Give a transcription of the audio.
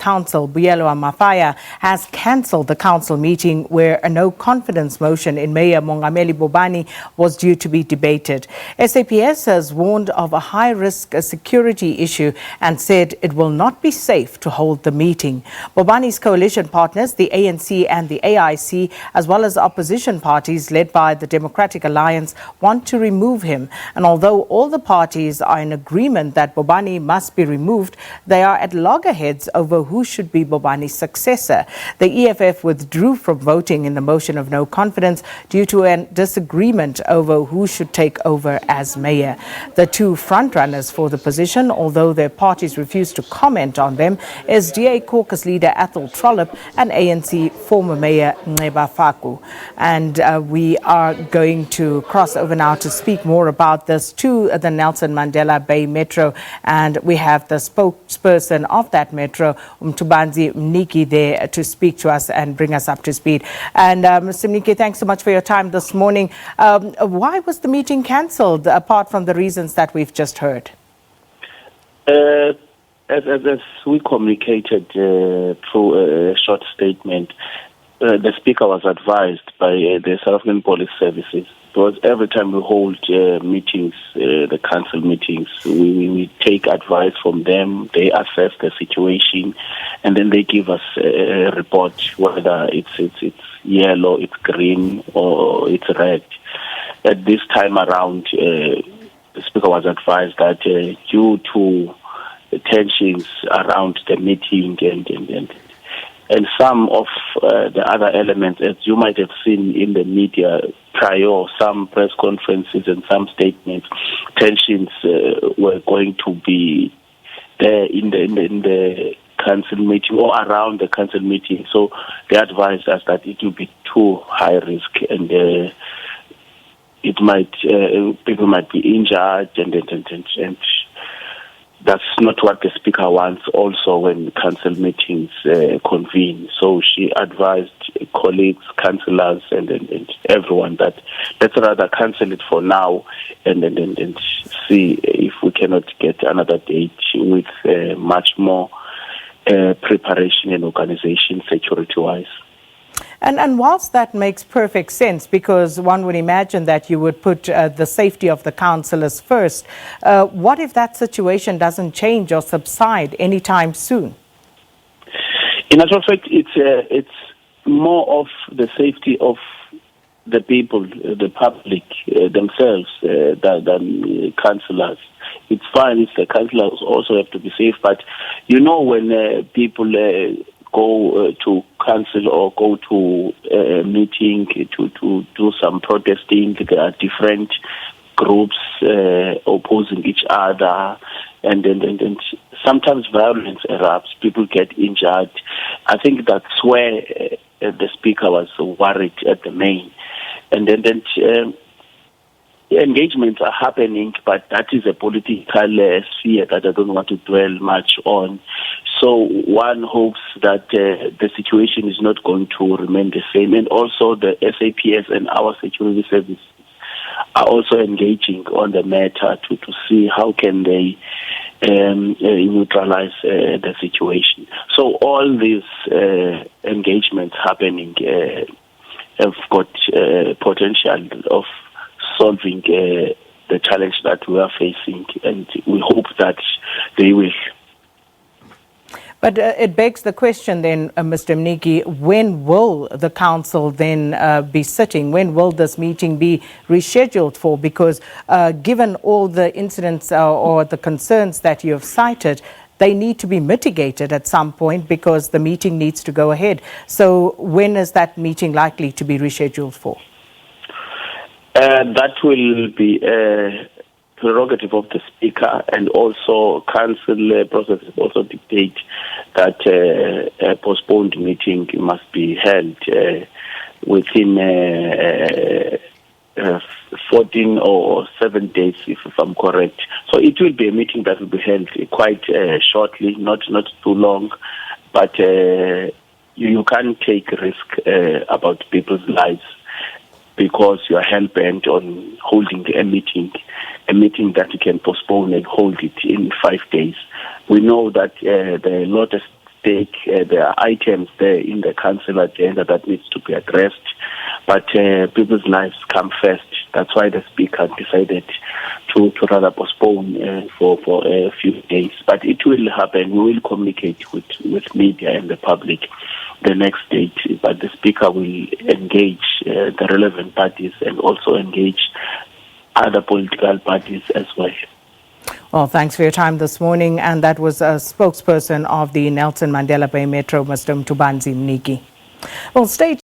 Council, Buyelwa Mafaya, has cancelled the council meeting where a no-confidence motion in Mayor Mongameli Bobani was due to be debated. SAPS has warned of a high-risk security issue and said it will not be safe to hold the meeting. Bobani's coalition partners, the ANC and the AIC, as well as opposition parties led by the Democratic Alliance, want to remove him. And although all the parties are in agreement that Bobani must be removed, they are at loggerheads over who should be Bobani's successor. The EFF withdrew from voting in the motion of no confidence due to a disagreement over who should take over as mayor. The two frontrunners for the position, although their parties refused to comment on them, is DA caucus leader Athol Trollip and ANC former mayor Nceba Faku. And we are going to cross over now to speak more about this to the Nelson Mandela Bay Metro, and we have the spokesperson of that metro, Mthubanzi Mniki, there to speak to us and bring us up to speed. And Mr. Mniki, thanks so much for your time this morning. Why was the meeting cancelled, apart from the reasons that we've just heard? As we communicated through a short statement, the Speaker was advised by the South African Police Services, because every time we hold meetings, the council meetings, we take advice from them. They assess the situation, and then they give us a report, whether it's yellow, it's green, or it's red. At this time around, the Speaker was advised that due to the tensions around the meeting and some of the other elements, as you might have seen in the media prior, some press conferences and some statements, tensions were going to be there in the council meeting or around the council meeting. So they advised us that it will be too high risk, and it might people might be injured, and that's not what the Speaker wants also when council meetings convene. So she advised colleagues, councillors, and everyone that let's rather cancel it for now and see if we cannot get another date with much more preparation and organization security-wise. And whilst that makes perfect sense, because one would imagine that you would put the safety of the councillors first, what if that situation doesn't change or subside anytime soon? In actual fact, it's more of the safety of the people, the public themselves, than councillors. It's fine if the councillors also have to be safe, but you know when people go to council or go to a meeting to do some protesting, there are different groups opposing each other, and sometimes violence erupts, people get injured. I think that's where the Speaker was worried at the main. And then engagements are happening, but that is a political sphere that I don't want to dwell much on. So one hopes that the situation is not going to remain the same. And also the SAPS and our security services are also engaging on the matter to see how can they neutralize the situation. So all these engagements happening have got potential of solving the challenge that we are facing, and we hope that they will. But it begs the question then, Mr. Mniki, when will the council then be sitting? When will this meeting be rescheduled for? Because given all the incidents or the concerns that you have cited, they need to be mitigated at some point because the meeting needs to go ahead. So when is that meeting likely to be rescheduled for? That will be a prerogative of the Speaker, and also council processes also dictate that a postponed meeting must be held within 14 or 7 days, if I'm correct. So it will be a meeting that will be held quite shortly, not too long, but you can't take risk about people's lives because you are hell-bent on holding a meeting that you can postpone and hold it in 5 days. We know that the stake. There are items there in the council agenda that needs to be addressed, but people's lives come first. That's why the Speaker decided to rather postpone for a few days. But it will happen. We will communicate with media and the public the next date. But the Speaker will engage the relevant parties and also engage other political parties as well. Well, thanks for your time this morning. And that was a spokesperson of the Nelson Mandela Bay Metro, Mr. Mthubanzi Mniki. Well, stay